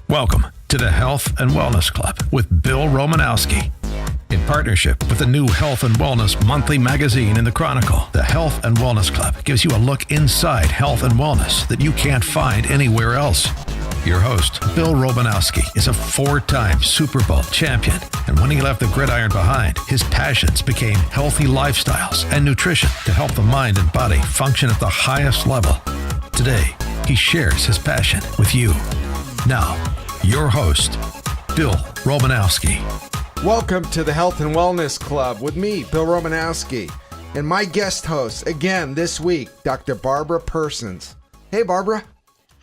Welcome to the Health and Wellness Club with Bill Romanowski. In partnership with the new Health and Wellness monthly magazine in the Chronicle, the Health and Wellness Club gives you a look inside health and wellness that you can't find anywhere else. Your host, Bill Romanowski, is a 4-time Super Bowl champion. And when he left the gridiron behind, his passions became healthy lifestyles and nutrition to help the mind and body function at the highest level. Today, he shares his passion with you. Now, your host, Bill Romanowski. Welcome to the Health and Wellness Club with me, Bill Romanowski, and my guest host, again this week, Dr. Barbara Persons. Hey, Barbara.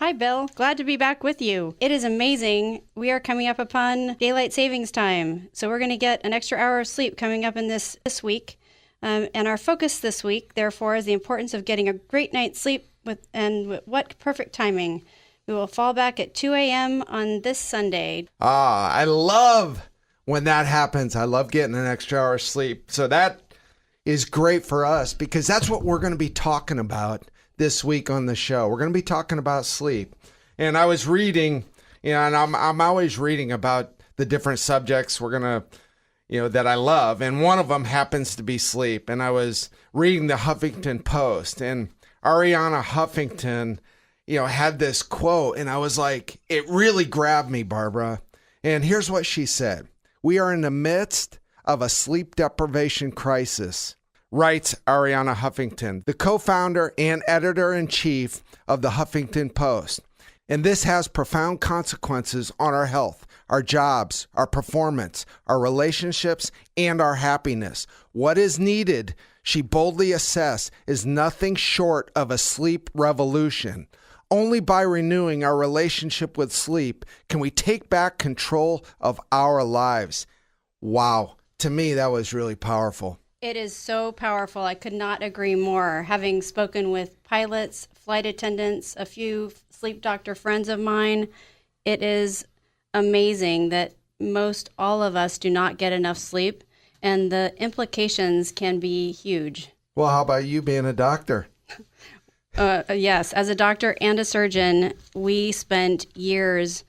Hi, Bill. Glad to be back with you. It is amazing. We are coming up upon daylight savings time, so we're going to get an extra hour of sleep coming up in this week. And our focus this week, therefore, is the importance of getting a great night's sleep with what perfect timing. We will fall back at 2 a.m. on this Sunday. I love when that happens. I love getting an extra hour of sleep. So that is great for us because that's what we're going to be talking about this week on the show. We're going to be talking about sleep. And I was reading, and I'm always reading about the different subjects we're going to, that I love. And one of them happens to be sleep. And I was reading the Huffington Post, and Arianna Huffington, had this quote, and I was like, it really grabbed me, Barbara. And here's what she said. "We are in the midst of a sleep deprivation crisis," writes Arianna Huffington, the co-founder and editor-in-chief of the Huffington Post. "And this has profound consequences on our health, our jobs, our performance, our relationships, and our happiness. What is needed," she boldly assessed, "is nothing short of a sleep revolution. Only by renewing our relationship with sleep can we take back control of our lives." Wow. To me, that was really powerful. It is so powerful. I could not agree more. Having spoken with pilots, flight attendants, a few sleep doctor friends of mine, it is amazing that most all of us do not get enough sleep, and the implications can be huge. Well, how about you being a doctor? Yes, as a doctor and a surgeon, we spent years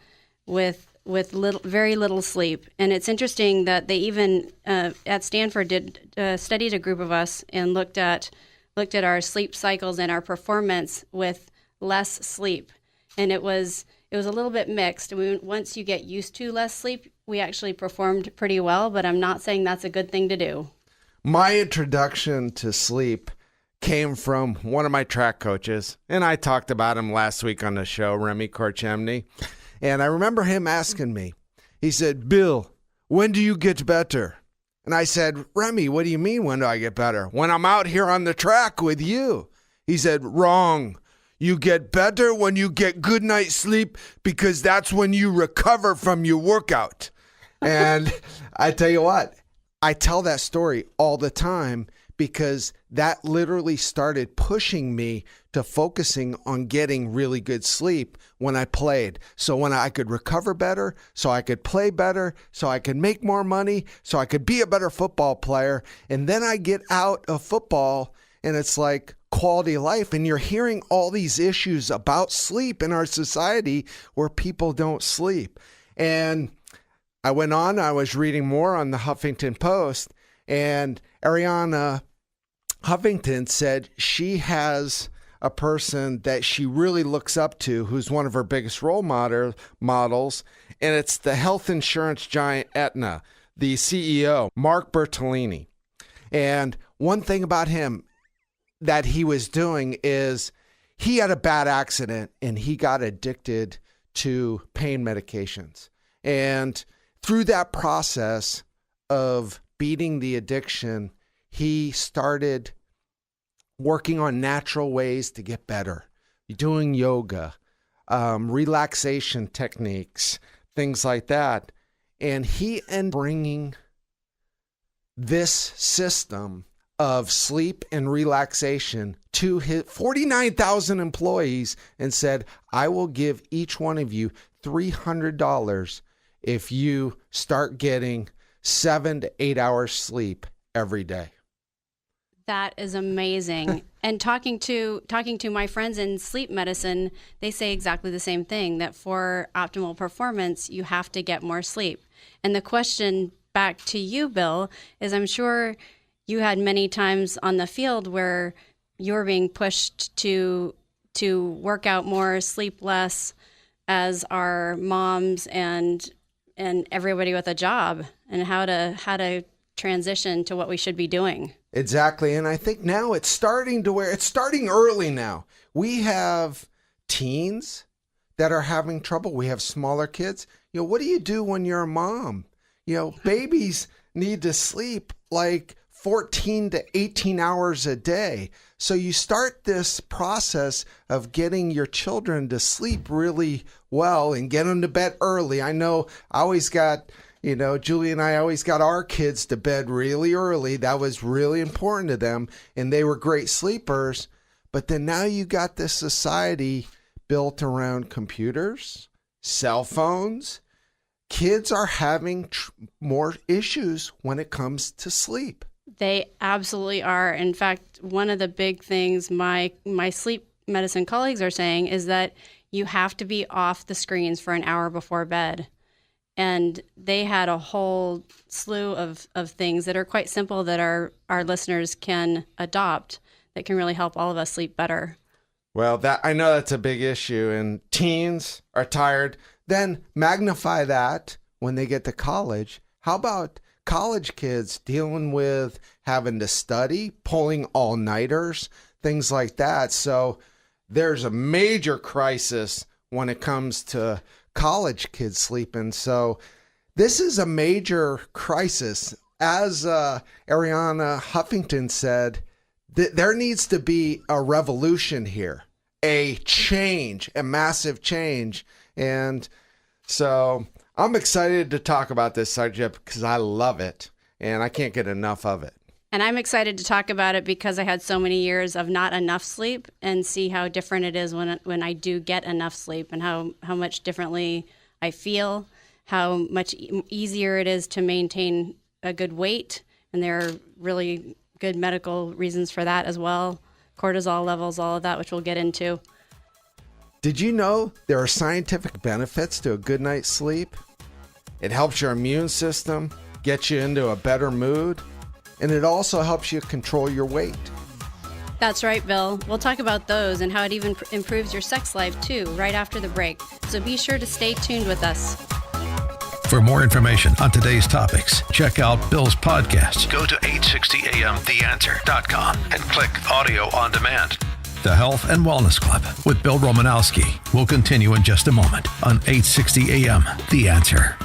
with very little sleep. And it's interesting that they even at Stanford studied a group of us and looked at our sleep cycles and our performance with less sleep. And it was a little bit mixed. Once you get used to less sleep, we actually performed pretty well, but I'm not saying that's a good thing to do. My introduction to sleep came from one of my track coaches, and I talked about him last week on the show, Remy Korchemny. And I remember him asking me, he said, "Bill, when do you get better?" And I said, "Remy, what do you mean, when do I get better?" "When I'm out here on the track with you." He said, "Wrong. You get better when you get good night's sleep because that's when you recover from your workout." And I tell you what, I tell that story all the time because that literally started pushing me to focusing on getting really good sleep when I played. So when I could recover better, so I could play better, so I could make more money, so I could be a better football player. And then I get out of football and it's like quality of life. And you're hearing all these issues about sleep in our society where people don't sleep. And I went on, I was reading more on the Huffington Post, and Arianna Huffington said she has a person that she really looks up to who's one of her biggest role models, and it's the health insurance giant Aetna, the CEO, Mark Bertolini. And one thing about him that he was doing is he had a bad accident and he got addicted to pain medications. And through that process of beating the addiction, he started working on natural ways to get better, doing yoga, relaxation techniques, things like that. And he ended up bringing this system of sleep and relaxation to his 49,000 employees and said, "I will give each one of you $300 if you start getting 7 to 8 hours sleep every day." That is amazing. And talking to my friends in sleep medicine, they say exactly the same thing, that for optimal performance, you have to get more sleep. And the question back to you, Bill, is I'm sure you had many times on the field where you're being pushed to work out more, sleep less, as our moms and everybody with a job, and how to transition to what we should be doing. Exactly. And I think now it's starting early now. We have teens that are having trouble. We have smaller kids. What do you do when you're a mom? Babies need to sleep like 14 to 18 hours a day. So you start this process of getting your children to sleep really well and get them to bed early. I know I always got, Julie and I always got our kids to bed really early. That was really important to them, and they were great sleepers. But then now you got this society built around computers, cell phones. Kids are having more issues when it comes to sleep. They absolutely are. In fact, one of the big things my sleep medicine colleagues are saying is that you have to be off the screens for an hour before bed. And they had a whole slew of things that are quite simple that our listeners can adopt that can really help all of us sleep better. Well, I know that's a big issue, and teens are tired. Then magnify that when they get to college. How about college kids dealing with having to study, pulling all-nighters, things like that? So there's a major crisis when it comes to college kids sleeping. So this is a major crisis. As Ariana Huffington said, there needs to be a revolution here, a change, a massive change. And so I'm excited to talk about this subject because I love it and I can't get enough of it. And I'm excited to talk about it because I had so many years of not enough sleep, and see how different it is when I do get enough sleep, and how much differently I feel, how much easier it is to maintain a good weight. And there are really good medical reasons for that as well. Cortisol levels, all of that, which we'll get into. Did you know there are scientific benefits to a good night's sleep? It helps your immune system, gets you into a better mood, and it also helps you control your weight. That's right, Bill. We'll talk about those and how it even improves your sex life, too, right after the break. So be sure to stay tuned with us. For more information on today's topics, check out Bill's podcast. Go to 860amtheanswer.com and click Audio on Demand. The Health and Wellness Club with Bill Romanowski will continue in just a moment on 860 AM The Answer.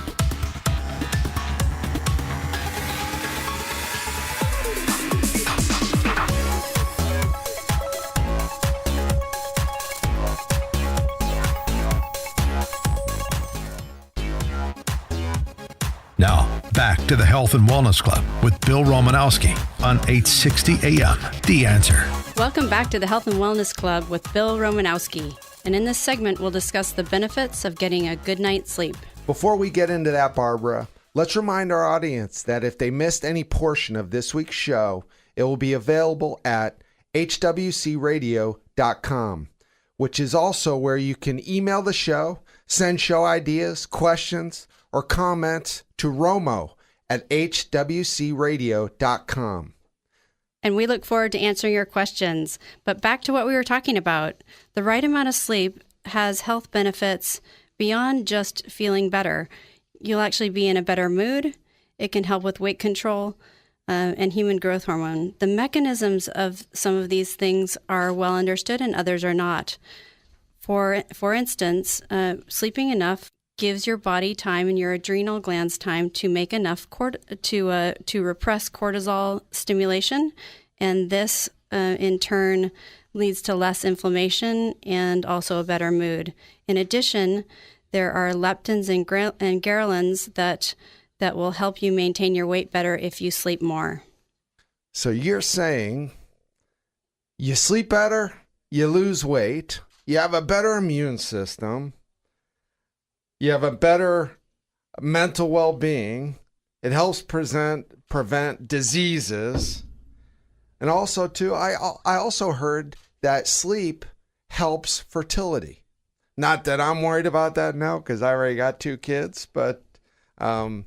Now, back to the Health and Wellness Club with Bill Romanowski on 860 AM The Answer. Welcome back to the Health and Wellness Club with Bill Romanowski. And in this segment, we'll discuss the benefits of getting a good night's sleep. Before we get into that, Barbara, let's remind our audience that if they missed any portion of this week's show, it will be available at hwcradio.com, which is also where you can email the show, send show ideas, questions, or comments to Romo at hwcradio.com. And we look forward to answering your questions. But back to what we were talking about. The right amount of sleep has health benefits beyond just feeling better. You'll actually be in a better mood. It can help with weight control and human growth hormone. The mechanisms of some of these things are well understood and others are not. For instance, sleeping enough gives your body time and your adrenal glands time to make enough to repress cortisol stimulation, and this in turn leads to less inflammation and also a better mood. In addition, there are leptins and ghrelins that will help you maintain your weight better if you sleep more. So you're saying you sleep better, you lose weight, you have a better immune system, you have a better mental well-being. It helps prevent diseases. And also, too, I also heard that sleep helps fertility. Not that I'm worried about that now because I already got 2 kids, but I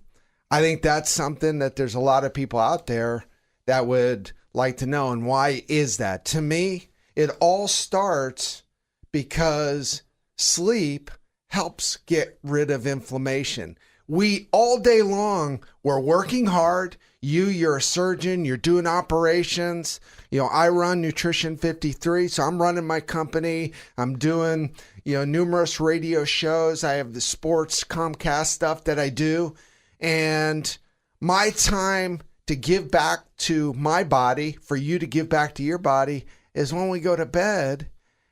think that's something that there's a lot of people out there that would like to know. And why is that? To me, it all starts because sleep helps get rid of inflammation. We all day long, we're working hard. You're a surgeon, you're doing operations. I run Nutrition 53, so I'm running my company. I'm doing, numerous radio shows. I have the sports Comcast stuff that I do. And my time to give back to my body, for you to give back to your body, is when we go to bed.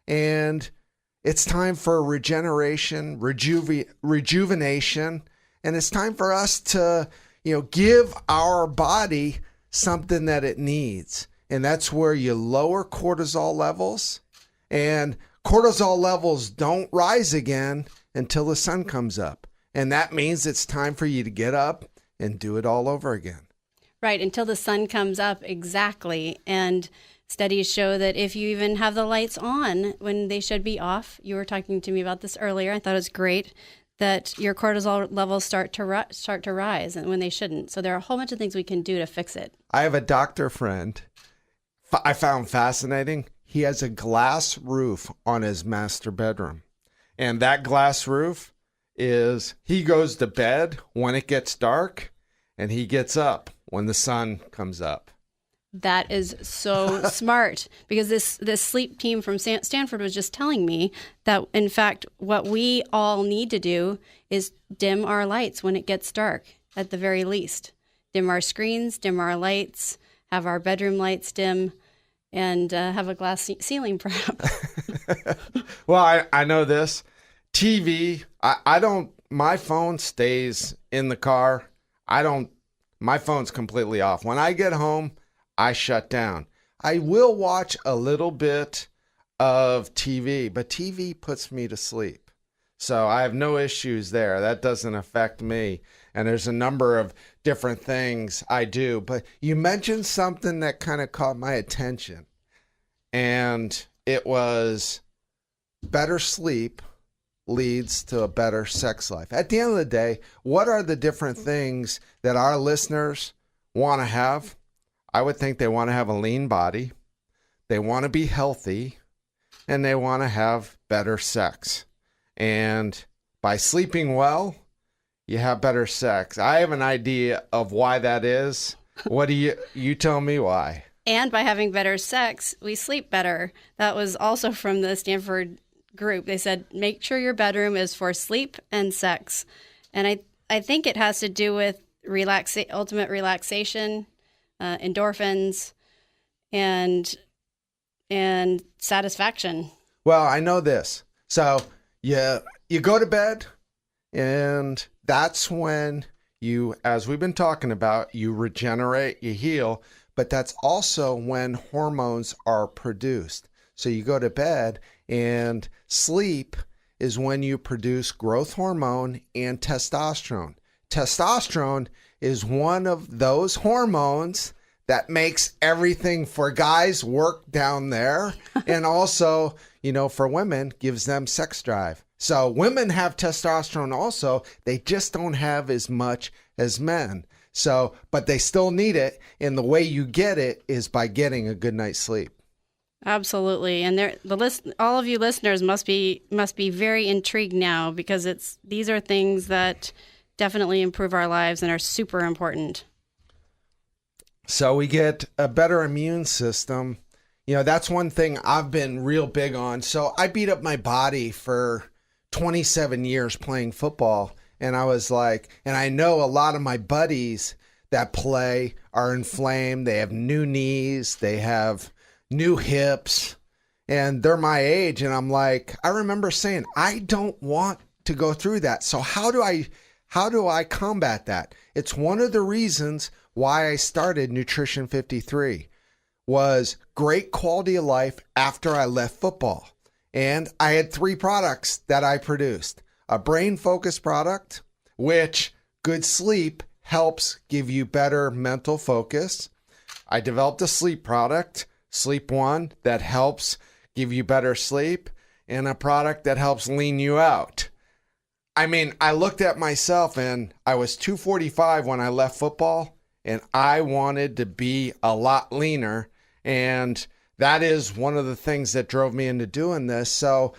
And it's time for regeneration, rejuvenation. And it's time for us to, give our body something that it needs. And that's where you lower cortisol levels. And cortisol levels don't rise again until the sun comes up. And that means it's time for you to get up and do it all over again. Right, until the sun comes up, exactly. And studies show that if you even have the lights on when they should be off, you were talking to me about this earlier, I thought it was great, that your cortisol levels start to rise and when they shouldn't. So there are a whole bunch of things we can do to fix it. I have a doctor friend I found fascinating. He has a glass roof on his master bedroom. And that glass roof is, he goes to bed when it gets dark and he gets up when the sun comes up. That is so smart, because this sleep team from Stanford was just telling me that, in fact, what we all need to do is dim our lights when it gets dark, at the very least. Dim our screens, dim our lights, have our bedroom lights dim, and have a glass ceiling, perhaps. Well, I know this. TV, I don't, my phone stays in the car. My phone's completely off. When I get home, I shut down. I will watch a little bit of TV, but TV puts me to sleep. So I have no issues there. That doesn't affect me. And there's a number of different things I do. But you mentioned something that kind of caught my attention. And it was better sleep leads to a better sex life. At the end of the day, what are the different things that our listeners want to have? I would think they want to have a lean body, they want to be healthy, and they want to have better sex. And by sleeping well, you have better sex. I have an idea of why that is. What do you tell me why? And by having better sex, we sleep better. That was also from the Stanford group. They said, make sure your bedroom is for sleep and sex. And I think it has to do with ultimate relaxation, endorphins, and satisfaction. Well, I know this. So you go to bed, and that's when you, as we've been talking about, you regenerate, you heal, but that's also when hormones are produced. So you go to bed, and sleep is when you produce growth hormone and testosterone. Testosterone is one of those hormones that makes everything for guys work down there. And also, for women, gives them sex drive. So women have testosterone also. They just don't have as much as men. So, but they still need it. And the way you get it is by getting a good night's sleep. Absolutely. And all of you listeners must be very intrigued now, because these are things that definitely improve our lives and are super important. So we get a better immune system. That's one thing I've been real big on. So I beat up my body for 27 years playing football. And I was like, and I know a lot of my buddies that play are inflamed. They have new knees. They have new hips. And they're my age. And I'm like, I remember saying, I don't want to go through that. So how do I combat that? It's one of the reasons why I started Nutrition 53 was great quality of life after I left football. And I had 3 products that I produced. A brain focus product, which good sleep helps give you better mental focus. I developed a sleep product, Sleep One, that helps give you better sleep, and a product that helps lean you out. I mean, I looked at myself and I was 245 when I left football, and I wanted to be a lot leaner. And that is one of the things that drove me into doing this. So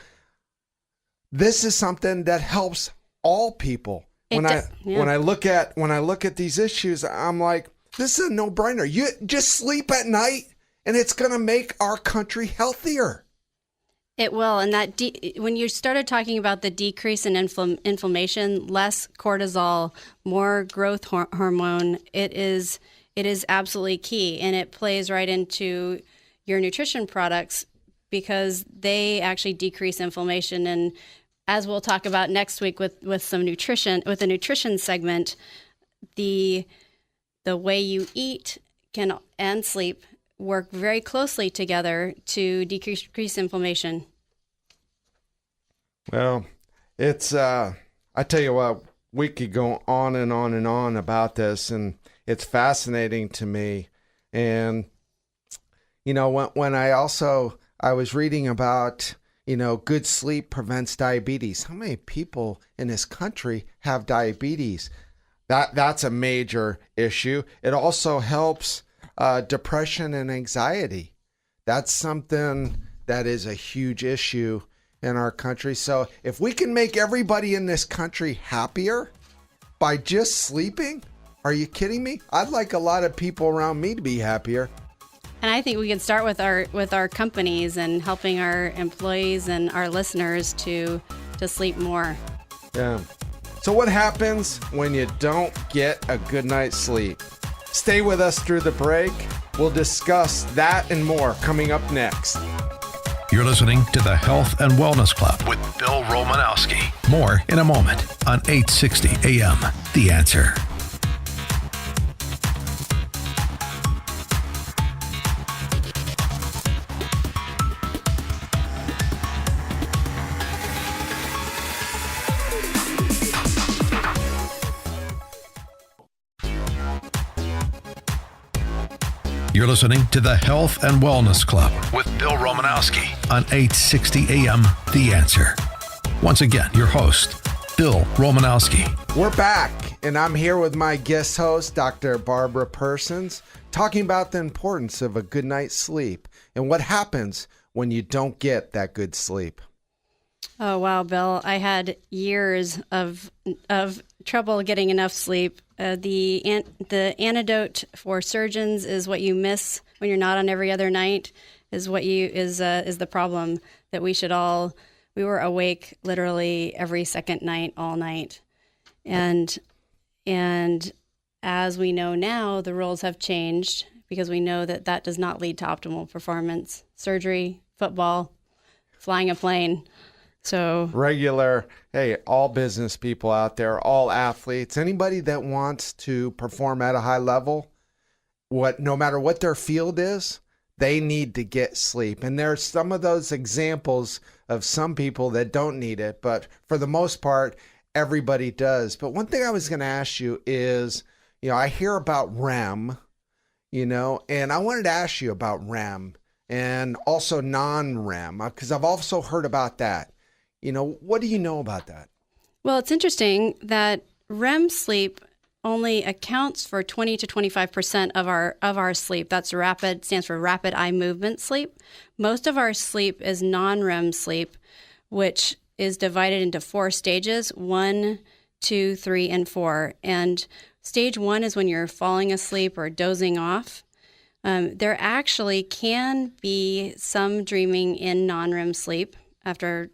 this is something that helps all people. When I look at these issues, I'm like, this is a no-brainer. You just sleep at night and it's going to make our country healthier. It will. And that when you started talking about the decrease in inflammation, less cortisol, more growth hormone, it is absolutely key. And it plays right into your nutrition products because they actually decrease inflammation. And as we'll talk about next week with some nutrition, with a nutrition segment, the way you eat and sleep work very closely together to decrease inflammation. Well, it's I tell you what, we could go on and on and on about this, and it's fascinating to me. And you know, when I was reading about, you know, good sleep prevents diabetes. How many people in this country have diabetes? That's a major issue. It also helps depression and anxiety. That's something that is a huge issue in our country. So if we can make everybody in this country happier by just sleeping, are you kidding me? I'd like a lot of people around me to be happier. And I think we can start with our companies and helping our employees and our listeners to sleep more. Yeah. So what happens when you don't get a good night's sleep? Stay with us through the break. We'll discuss that and more coming up next. You're listening to the Health and Wellness Club with Bill Romanowski. More in a moment on 860 AM. The Answer. You're listening to the Health and Wellness Club with Bill Romanowski on 860 AM The Answer. Once again, your host, Bill Romanowski. We're back, and I'm here with my guest host, Dr. Barbara Persons, talking about the importance of a good night's sleep and what happens when you don't get that good sleep. Oh, wow, Bill. I had years of trouble getting enough sleep. The antidote for surgeons is what you miss when you're not on every other night is the problem that we were awake literally every second night, all night. And as we know now, the rules have changed because we know that does not lead to optimal performance. Surgery, football, flying a plane. So all business people out there, all athletes, anybody that wants to perform at a high level, no matter what their field is, they need to get sleep. And there's some of those examples of some people that don't need it, but for the most part, everybody does. But one thing I was going to ask you is, you know, I hear about REM, you know, and I wanted to ask you about REM and also non-REM, because I've also heard about that. You know, what do you know about that? Well, it's interesting that REM sleep only accounts for 20 to 25% of our sleep. That's stands for rapid eye movement sleep. Most of our sleep is non-REM sleep, which is divided into 4 stages, 1, 2, 3, and 4. And stage 1 is when you're falling asleep or dozing off. There actually can be some dreaming in non-REM sleep after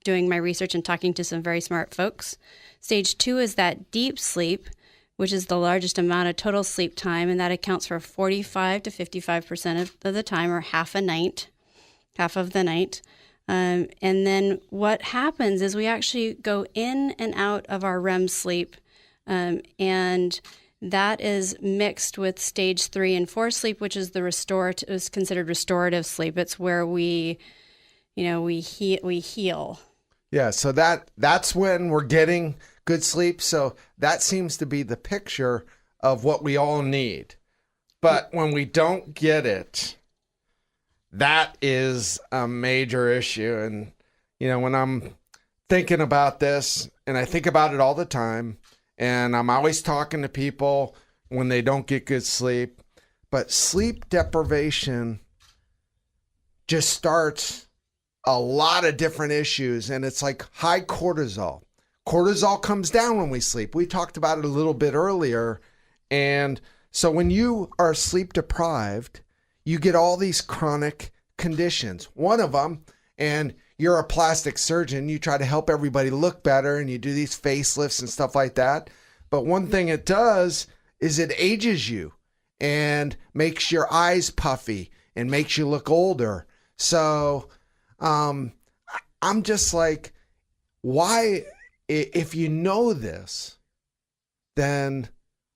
doing my research and talking to some very smart folks. Stage 2 is that deep sleep, which is the largest amount of total sleep time, and that accounts for 45 to 55% of the time, or half of the night. And then what happens is we actually go in and out of our REM sleep, and that is mixed with stage 3 and 4 sleep, which is is considered restorative sleep. It's where we heal. Yeah, so that's when we're getting good sleep. So that seems to be the picture of what we all need. But when we don't get it, that is a major issue. And, when I'm thinking about this, and I think about it all the time, and I'm always talking to people when they don't get good sleep, but sleep deprivation just starts a lot of different issues, and it's like high cortisol. Cortisol comes down when we sleep. We talked about it a little bit earlier. And so when you are sleep deprived, you get all these chronic conditions. One of them, and you're a plastic surgeon, you try to help everybody look better and you do these facelifts and stuff like that. But one thing it does is it ages you and makes your eyes puffy and makes you look older. So I'm just like, why, if you know this, then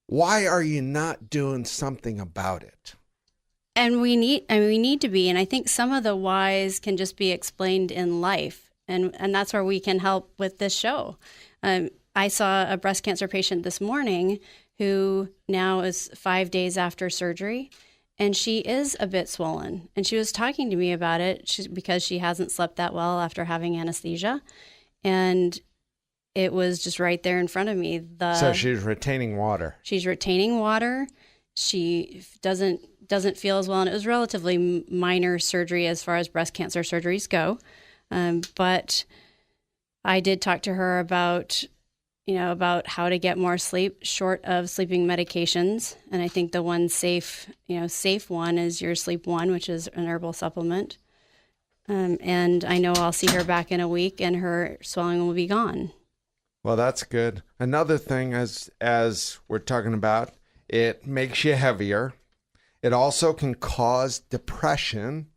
why are you not doing something about it? And we need to be, and I think some of the whys can just be explained in life, and that's where we can help with this show. I saw a breast cancer patient this morning who now is 5 days after surgery, and she is a bit swollen. And she was talking to me about it because she hasn't slept that well after having anesthesia, and it was just right there in front of me. So she's retaining water. She's retaining water. She doesn't feel as well, and it was relatively minor surgery as far as breast cancer surgeries go. But I did talk to her about how to get more sleep short of sleeping medications. And I think the one safe one is your Sleep One, which is an herbal supplement. And I know I'll see her back in a week and her swelling will be gone. Well, that's good. Another thing, as we're talking about, it makes you heavier. It also can cause depression.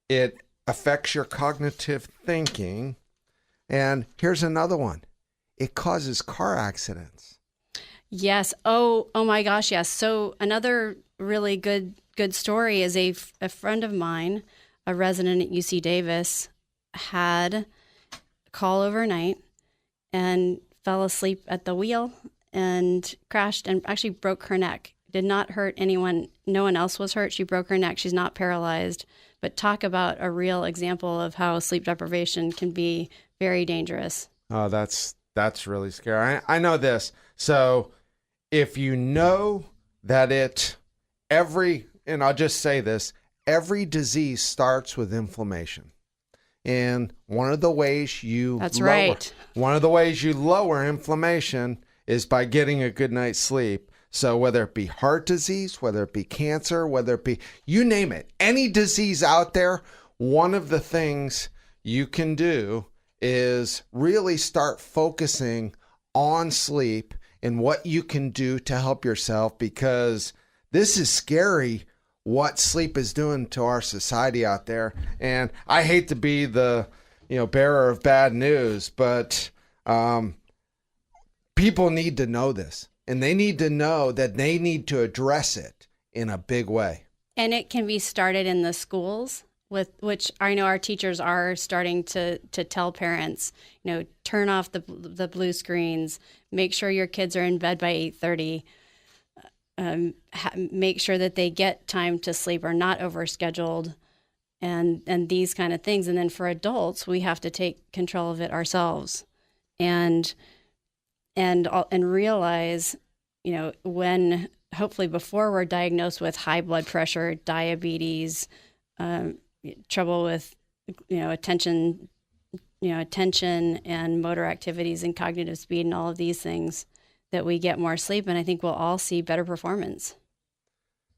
It affects your cognitive thinking. And here's another one. It causes car accidents. Yes. Oh my gosh, yes. So another really good story is a friend of mine, a resident at UC Davis, had a call overnight and fell asleep at the wheel and crashed and actually broke her neck. Did not hurt anyone. No one else was hurt. She broke her neck. She's not paralyzed. But talk about a real example of how sleep deprivation can be very dangerous. Oh, that's really scary. I know this. So if you know that and I'll just say this, every disease starts with inflammation. And one of the ways you lower inflammation is by getting a good night's sleep. So whether it be heart disease, whether it be cancer, whether it be, you name it, any disease out there, one of the things you can do is really start focusing on sleep and what you can do to help yourself, because this is scary what sleep is doing to our society out there. And I hate to be the bearer of bad news, but people need to know this, and they need to know that they need to address it in a big way. And it can be started in the schools, with which I know our teachers are starting to tell parents, turn off the blue screens, make sure your kids are in bed by 8:30. Make sure that they get time to sleep, or not overscheduled, and these kind of things. And then for adults, we have to take control of it ourselves, and realize, when hopefully before we're diagnosed with high blood pressure, diabetes, trouble with attention and motor activities and cognitive speed and all of these things, that we get more sleep, and I think we'll all see better performance.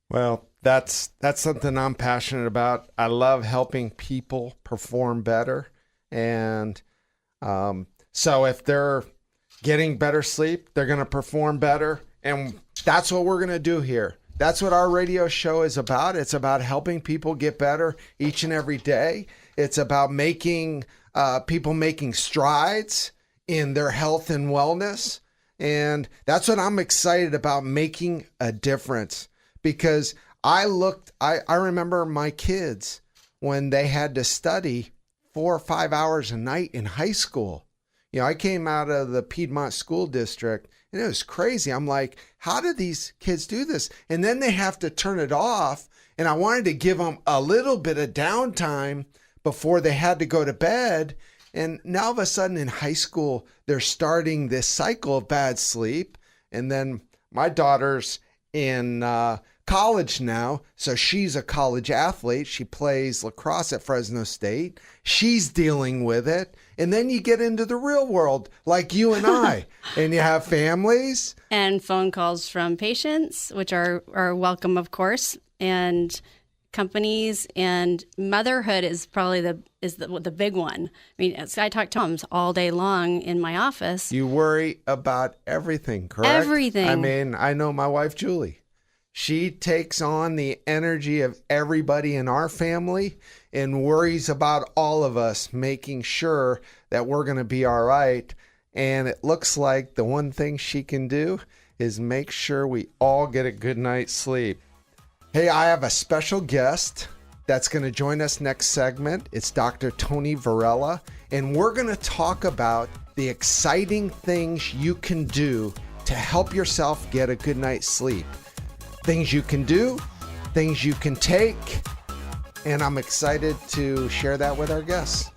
Well, that's something I'm passionate about. I love helping people perform better. And so if they're getting better sleep, they're going to perform better. And that's what we're going to do here. That's what our radio show is about. It's about helping people get better each and every day. It's about making people making strides in their health and wellness. And that's what I'm excited about, making a difference. Because I remember my kids when they had to study 4 or 5 hours a night in high school. I came out of the Piedmont School District, And it was crazy. I'm like, how do these kids do this? And then they have to turn it off. And I wanted to give them a little bit of downtime before they had to go to bed. And now all of a sudden in high school, they're starting this cycle of bad sleep. And then my daughter's in college now, so she's a college athlete. She plays lacrosse at Fresno State. She's dealing with it. And then you get into the real world like you and I, and you have families. And phone calls from patients, which are welcome, of course, and companies, and motherhood is probably the big one. I mean, I talk to moms all day long in my office. You worry about everything, correct? Everything. I mean, I know my wife, Julie. She takes on the energy of everybody in our family and worries about all of us, making sure that we're going to be all right. And it looks like the one thing she can do is make sure we all get a good night's sleep. Hey, I have a special guest that's going to join us next segment. It's Dr. Tony Varela, and we're going to talk about the exciting things you can do to help yourself get a good night's sleep. Things you can do, things you can take, and I'm excited to share that with our guests.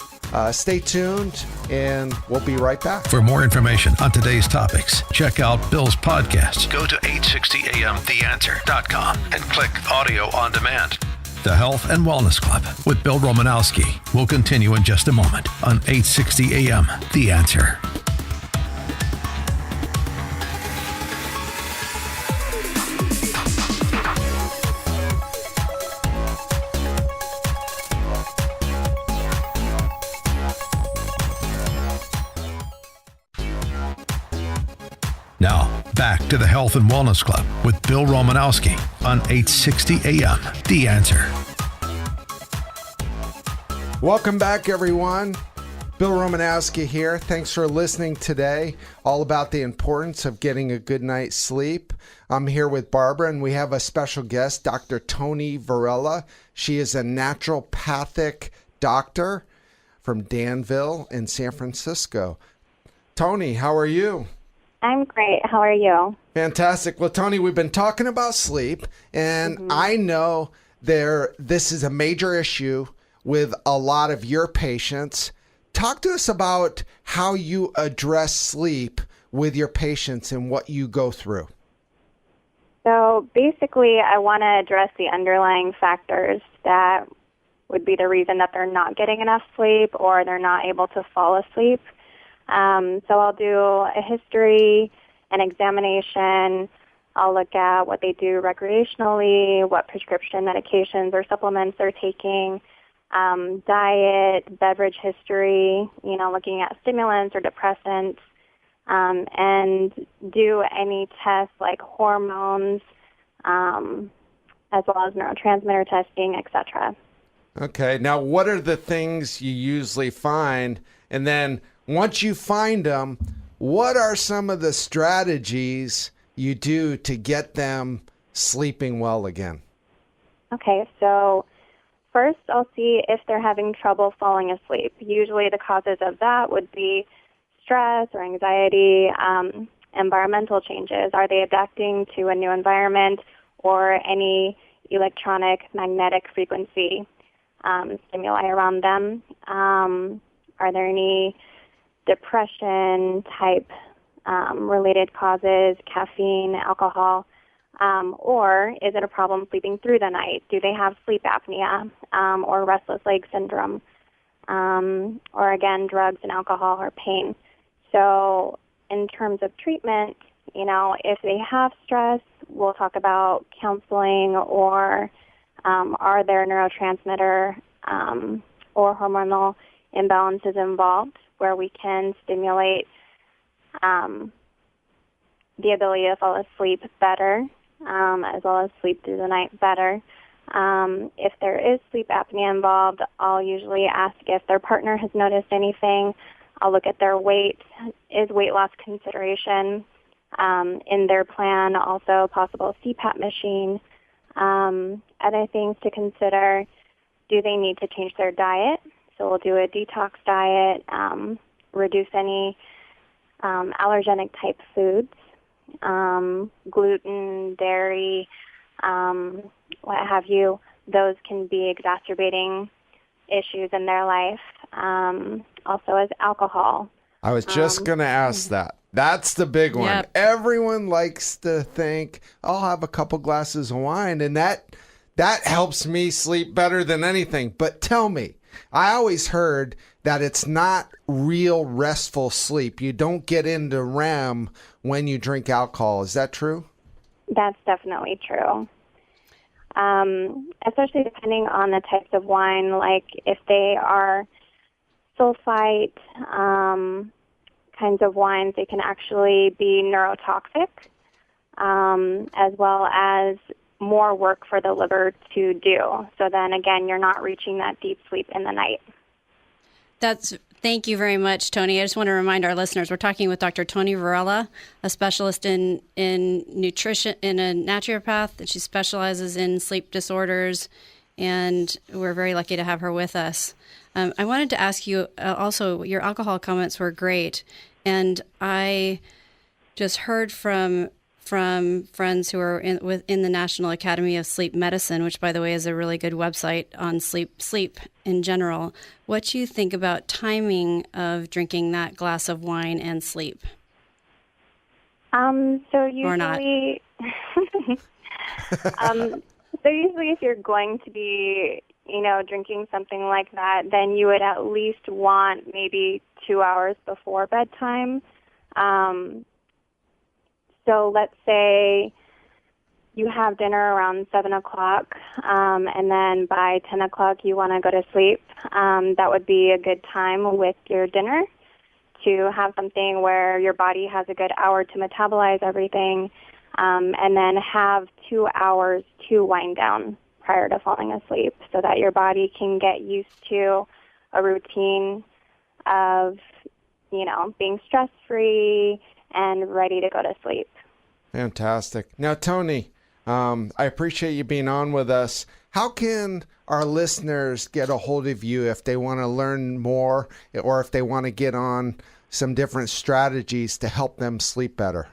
Stay tuned, and we'll be right back. For more information on today's topics, check out Bill's podcast. Go to 860amtheanswer.com and click Audio on Demand. The Health and Wellness Club with Bill Romanowski will continue in just a moment on 860 AM The Answer. Now, back to the Health and Wellness Club with Bill Romanowski on 860 AM The Answer. Welcome back, everyone. Bill Romanowski here. Thanks for listening today. All about the importance of getting a good night's sleep. I'm here with Barbara, and we have a special guest, Dr. Tony Varela. She is a naturopathic doctor from Danville in San Francisco. Tony, how are you? I'm great. How are you? Fantastic. Well, Tony, we've been talking about sleep, and I know this is a major issue with a lot of your patients. Talk to us about how you address sleep with your patients and what you go through. So basically, I want to address the underlying factors that would be the reason that they're not getting enough sleep or they're not able to fall asleep. So I'll do a history, an examination. I'll look at what they do recreationally, what prescription medications or supplements they're taking, diet, beverage history, looking at stimulants or depressants, and do any tests like hormones, as well as neurotransmitter testing, etc. Okay. Now, what are the things you usually find? And then once you find them, what are some of the strategies you do to get them sleeping well again? Okay, so first I'll see if they're having trouble falling asleep. Usually the causes of that would be stress or anxiety, environmental changes. Are they adapting to a new environment or any electronic magnetic frequency stimuli around them? Are there any depression type related causes, caffeine, alcohol, or is it a problem sleeping through the night? Do they have sleep apnea or restless leg syndrome, or again, drugs and alcohol or pain? So in terms of treatment, if they have stress, we'll talk about counseling or are there neurotransmitter or hormonal imbalances involved where we can stimulate the ability to fall asleep better, as well as sleep through the night better. If there is sleep apnea involved, I'll usually ask if their partner has noticed anything. I'll look at their weight. Is weight loss consideration in their plan? Also possible CPAP machine. Other things to consider, do they need to change their diet? So we'll do a detox diet, reduce any allergenic type foods. gluten, dairy, what have you, those can be exacerbating issues in their life. Also as alcohol. I was just going to ask that. That's the big one. Yep. Everyone likes to think, I'll have a couple glasses of wine, and that helps me sleep better than anything. But tell me, I always heard that it's not real restful sleep. You don't get into REM when you drink alcohol. Is that true? That's definitely true. Especially depending on the types of wine, like if they are sulfite kinds of wines, they can actually be neurotoxic, as well as more work for the liver to do. So then again, you're not reaching that deep sleep in the night. Thank you very much, Tony. I just want to remind our listeners, we're talking with Dr. Tony Varela, a specialist in nutrition, in a naturopath, and she specializes in sleep disorders, and we're very lucky to have her with us. I wanted to ask you also, your alcohol comments were great, and I just heard from friends who are in the National Academy of Sleep Medicine, which, by the way, is a really good website on sleep in general. What do you think about timing of drinking that glass of wine and sleep? So usually, or not? So usually, if you're going to be, drinking something like that, then you would at least want maybe 2 hours before bedtime. So let's say you have dinner around 7 o'clock, and then by 10 o'clock you want to go to sleep. That would be a good time with your dinner to have something where your body has a good hour to metabolize everything, and then have 2 hours to wind down prior to falling asleep so that your body can get used to a routine of, being stress-free and ready to go to sleep. Fantastic. Now, Tony, I appreciate you being on with us. How can our listeners get a hold of you if they want to learn more or if they want to get on some different strategies to help them sleep better?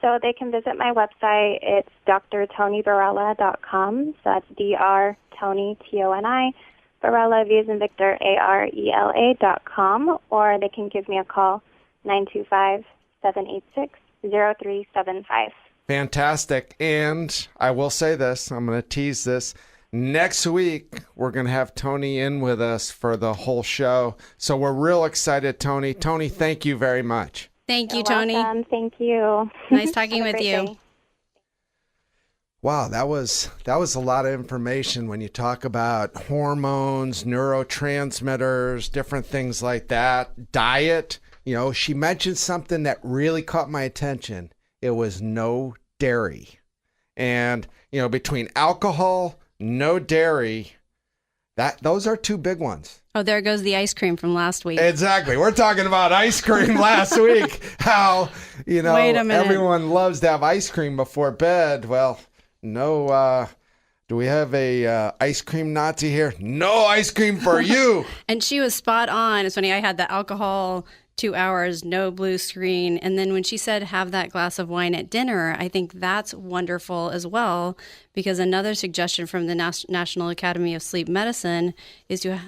So they can visit my website. It's drtonyvarela.com. So that's Dr. Tony, Toni, Varela, V as in Victor, ARELA.com. Or they can give me a call, 925-786-0375. Fantastic. And I will say this, I'm going to tease this. Next week, we're going to have Tony in with us for the whole show. So we're real excited, Tony. Tony, thank you very much. Thank you, You're Tony. welcome. Thank you. Nice talking with great you. day. Wow, that was a lot of information when you talk about hormones, neurotransmitters, different things like that, diet. She mentioned something that really caught my attention. It was no dairy. And, between alcohol, no dairy, those are two big ones. Oh, there goes the ice cream from last week. Exactly. We're talking about ice cream last week. How, Wait a minute. everyone loves to have ice cream before bed. Well, no, do we have a ice cream Nazi here? No ice cream for you. And she was spot on. It's funny, I had the alcohol 2 hours, no blue screen. And then when she said have that glass of wine at dinner, I think that's wonderful as well, because another suggestion from the National Academy of Sleep Medicine is to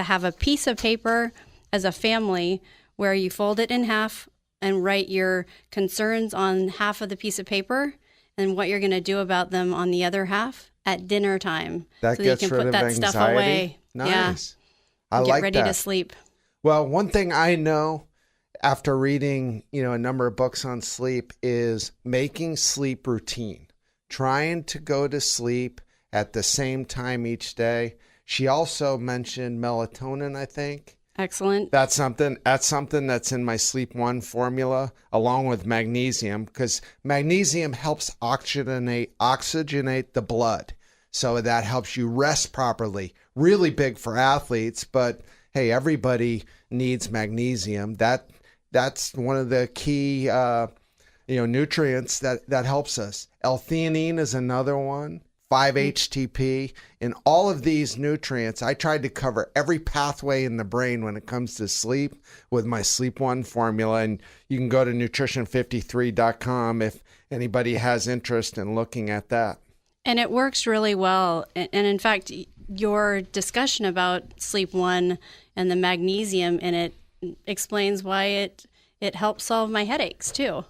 have a piece of paper as a family where you fold it in half and write your concerns on half of the piece of paper and what you're going to do about them on the other half at dinner time. That so gets you can rid put of that anxiety. stuff away. Nice. Yeah. I Get like ready that. to sleep. Well, one thing I know after reading, a number of books on sleep is making sleep routine, trying to go to sleep at the same time each day. She also mentioned melatonin, I think. Excellent. That's something that's in my Sleep One formula, along with magnesium, because magnesium helps oxygenate the blood. So that helps you rest properly. Really big for athletes, but hey, everybody needs magnesium. That's one of the key nutrients that helps us. L-theanine is another one. 5-HTP, and all of these nutrients. I tried to cover every pathway in the brain when it comes to sleep with my Sleep One formula. And you can go to nutrition53.com if anybody has interest in looking at that. And it works really well. And in fact, your discussion about Sleep One and the magnesium in it explains why it helps solve my headaches too,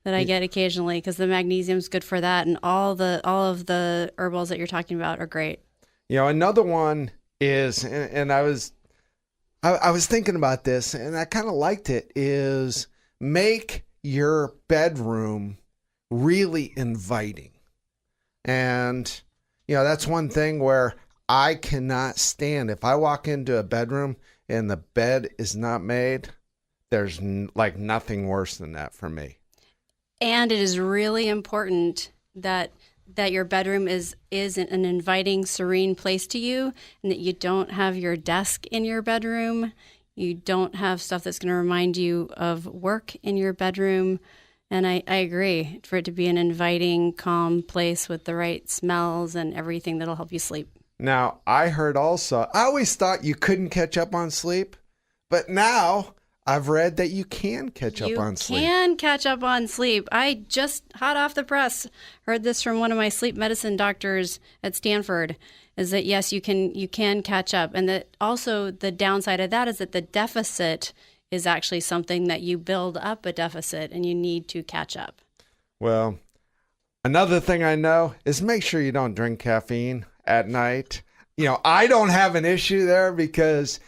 that I get occasionally, because the magnesium is good for that, and all of the herbals that you're talking about are great. Another one is, and I was thinking about this, and I kind of liked it, is make your bedroom really inviting. And that's one thing where I cannot stand, if I walk into a bedroom and the bed is not made, there's like nothing worse than that for me. And it is really important that your bedroom is an inviting, serene place to you, and that you don't have your desk in your bedroom. You don't have stuff that's going to remind you of work in your bedroom. And I agree, for it to be an inviting, calm place with the right smells and everything that'll help you sleep. Now, I heard also, I always thought you couldn't catch up on sleep, but now I've read that you can catch up on sleep. You can catch up on sleep. I just, hot off the press, heard this from one of my sleep medicine doctors at Stanford, is that yes, you can catch up. And that also the downside of that is that the deficit is actually something that you build up a deficit and you need to catch up. Well, another thing I know is make sure you don't drink caffeine at night. I don't have an issue there because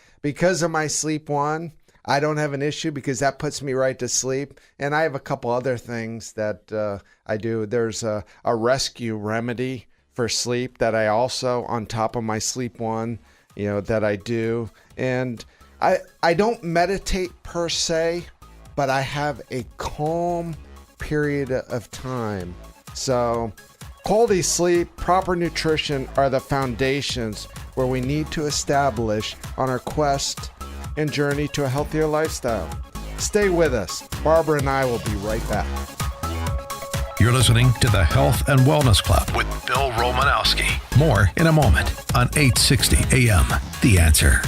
of my Sleep One. I don't have an issue because that puts me right to sleep. And I have a couple other things that I do. There's a rescue remedy for sleep that I also, on top of my Sleep One, that I do. And I don't meditate per se, but I have a calm period of time. So quality sleep, proper nutrition are the foundations where we need to establish on our quest and journey to a healthier lifestyle. Stay with us. Barbara and I will be right back. You're listening to the Health and Wellness Club with Bill Romanowski. More in a moment on 860 AM. The Answer.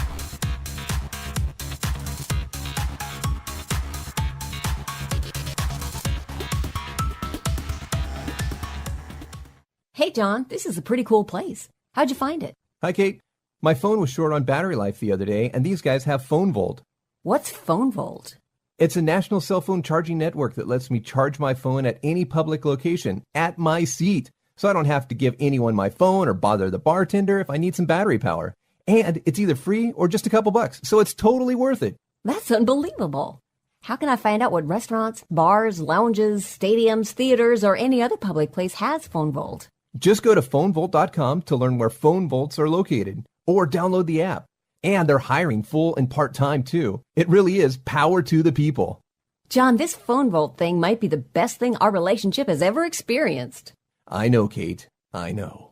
Hey, John, this is a pretty cool place. How'd you find it? Hi, Kate. My phone was short on battery life the other day, and these guys have Phone Volt. What's Phone Volt? It's a national cell phone charging network that lets me charge my phone at any public location, at my seat, so I don't have to give anyone my phone or bother the bartender if I need some battery power. And it's either free or just a couple bucks, so it's totally worth it. That's unbelievable. How can I find out what restaurants, bars, lounges, stadiums, theaters, or any other public place has Phone Volt? Just go to phonevolt.com to learn where phone volts are located, or download the app. And they're hiring full and part-time too. It really is power to the people. John, this Phone Volt thing might be the best thing our relationship has ever experienced. I know, Kate. I know.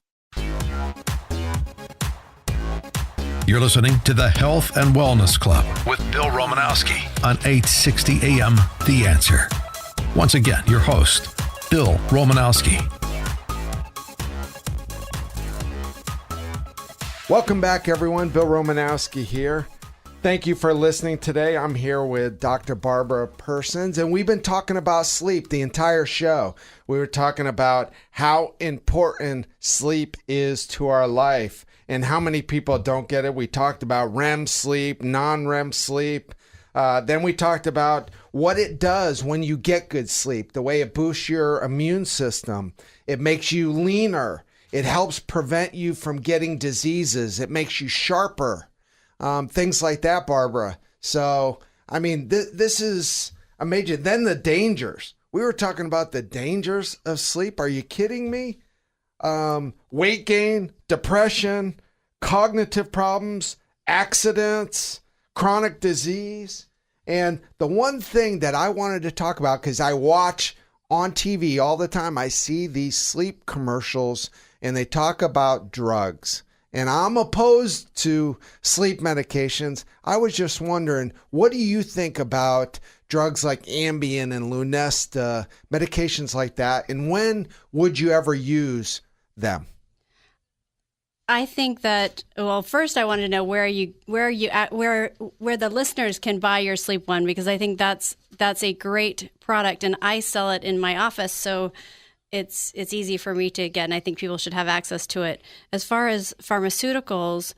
You're listening to the Health and Wellness Club with Bill Romanowski on 860 AM. The Answer. Once again, your host, Bill Romanowski. Welcome back, everyone. Bill Romanowski here. Thank you for listening today. I'm here with Dr. Barbara Persons, and we've been talking about sleep the entire show. We were talking about how important sleep is to our life and how many people don't get it. We talked about REM sleep, non-REM sleep. Then we talked about what it does when you get good sleep, the way it boosts your immune system. It makes you leaner. It helps prevent you from getting diseases. It makes you sharper. Things like that, Barbara. So, I mean, this is amazing. Then the dangers. We were talking about the dangers of sleep. Are you kidding me? Weight gain, depression, cognitive problems, accidents, chronic disease. And the one thing that I wanted to talk about, because I watch on TV all the time, I see these sleep commercials and they talk about drugs. And I'm opposed to sleep medications. I was just wondering, what do you think about drugs like Ambien and Lunesta, medications like that? And when would you ever use them? I think that, well, first I wanted to know where the listeners can buy your Sleep One, because I think that's a great product, and I sell it in my office, so it's easy for me to get, and I think people should have access to it. As far as pharmaceuticals,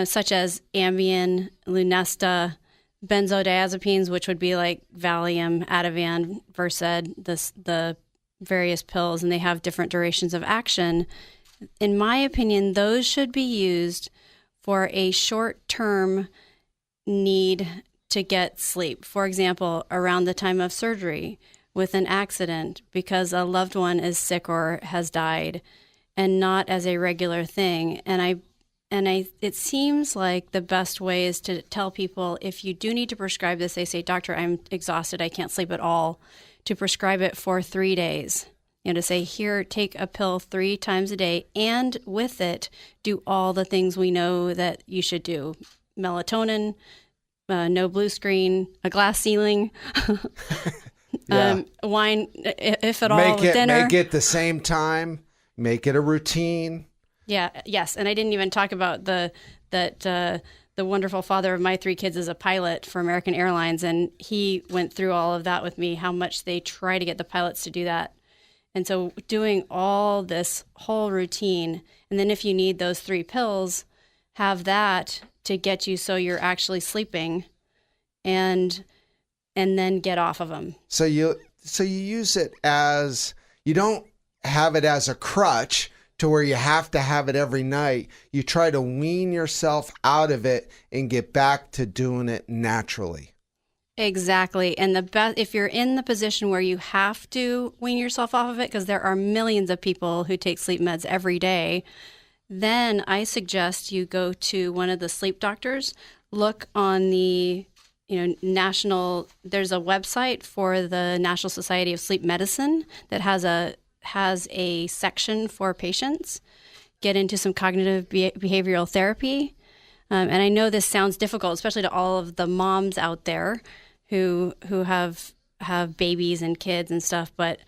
such as Ambien, Lunesta, benzodiazepines, which would be like Valium, Ativan, Versed, the various pills, and they have different durations of action. In my opinion, those should be used for a short-term need to get sleep. For example, around the time of surgery, with an accident, because a loved one is sick or has died, and not as a regular thing. It seems like the best way is to tell people, if you do need to prescribe this, they say, "Doctor, I'm exhausted, I can't sleep at all," to prescribe it for 3 days. To say, here, take a pill 3 times a day, and with it, do all the things we know that you should do. Melatonin, no blue screen, a glass ceiling, wine, if at all, dinner. Make it the same time. Make it a routine. Yeah, yes. And I didn't even talk about the wonderful father of my 3 kids is a pilot for American Airlines, and he went through all of that with me, how much they try to get the pilots to do that. And so doing all this whole routine, and then if you need those 3 pills, have that to get you so you're actually sleeping, and then get off of them. So you use it as, you don't have it as a crutch to where you have to have it every night. You try to wean yourself out of it and get back to doing it naturally. Exactly. And if you're in the position where you have to wean yourself off of it, because there are millions of people who take sleep meds every day, then I suggest you go to one of the sleep doctors. Look on the there's a website for the National Society of Sleep Medicine that has a section for patients. Get into some cognitive behavioral therapy. And I know this sounds difficult, especially to all of the moms out there who have babies and kids and stuff, but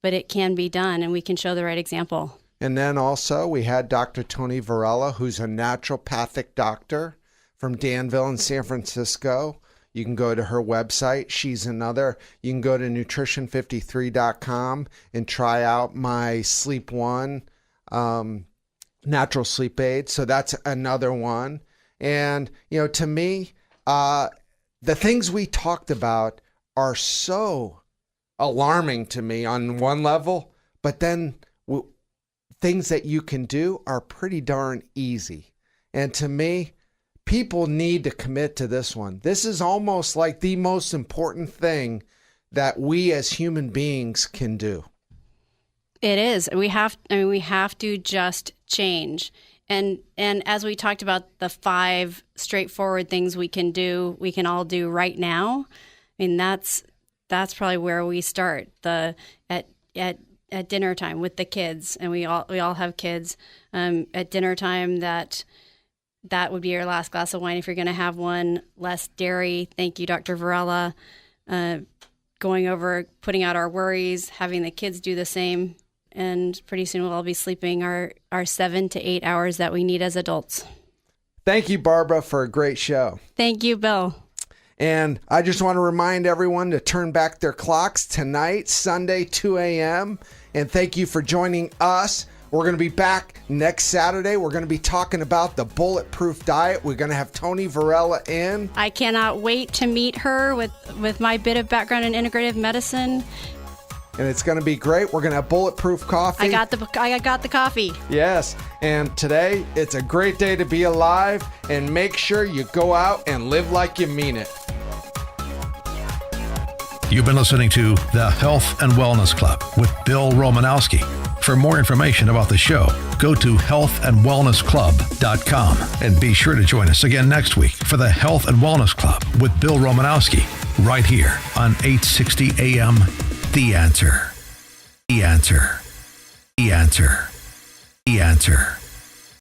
it can be done, and we can show the right example. And then also we had Dr. Tony Varela, who's a naturopathic doctor from Danville in San Francisco. You can go to her website. You can go to nutrition53.com and try out my Sleep One natural sleep aid. So that's another one. And, to me, the things we talked about are so alarming to me on one level, but then things that you can do are pretty darn easy. And to me, people need to commit to this one. This is almost like the most important thing that we as human beings can do. It is. We have to just change. And as we talked about the 5 straightforward things we can all do right now. I mean, that's probably where we start. At dinner time with the kids, and we all have kids. At dinner time, that would be your last glass of wine if you're going to have one. Less dairy. Thank you, Dr. Varela. Going over, putting out our worries, having the kids do the same. And pretty soon we'll all be sleeping our 7 to 8 hours that we need as adults. Thank you, Barbara, for a great show. Thank you, Bill. And I just want to remind everyone to turn back their clocks tonight, Sunday, 2 a.m. And thank you for joining us. We're going to be back next Saturday. We're going to be talking about the bulletproof diet. We're going to have Tony Varela in. I cannot wait to meet her with my bit of background in integrative medicine. And it's going to be great. We're going to have bulletproof coffee. I got the coffee. Yes. And today, it's a great day to be alive. And make sure you go out and live like you mean it. You've been listening to The Health and Wellness Club with Bill Romanowski. For more information about the show, go to healthandwellnessclub.com. And be sure to join us again next week for The Health and Wellness Club with Bill Romanowski, right here on 860 AM. The Answer. The Answer. The Answer. The Answer.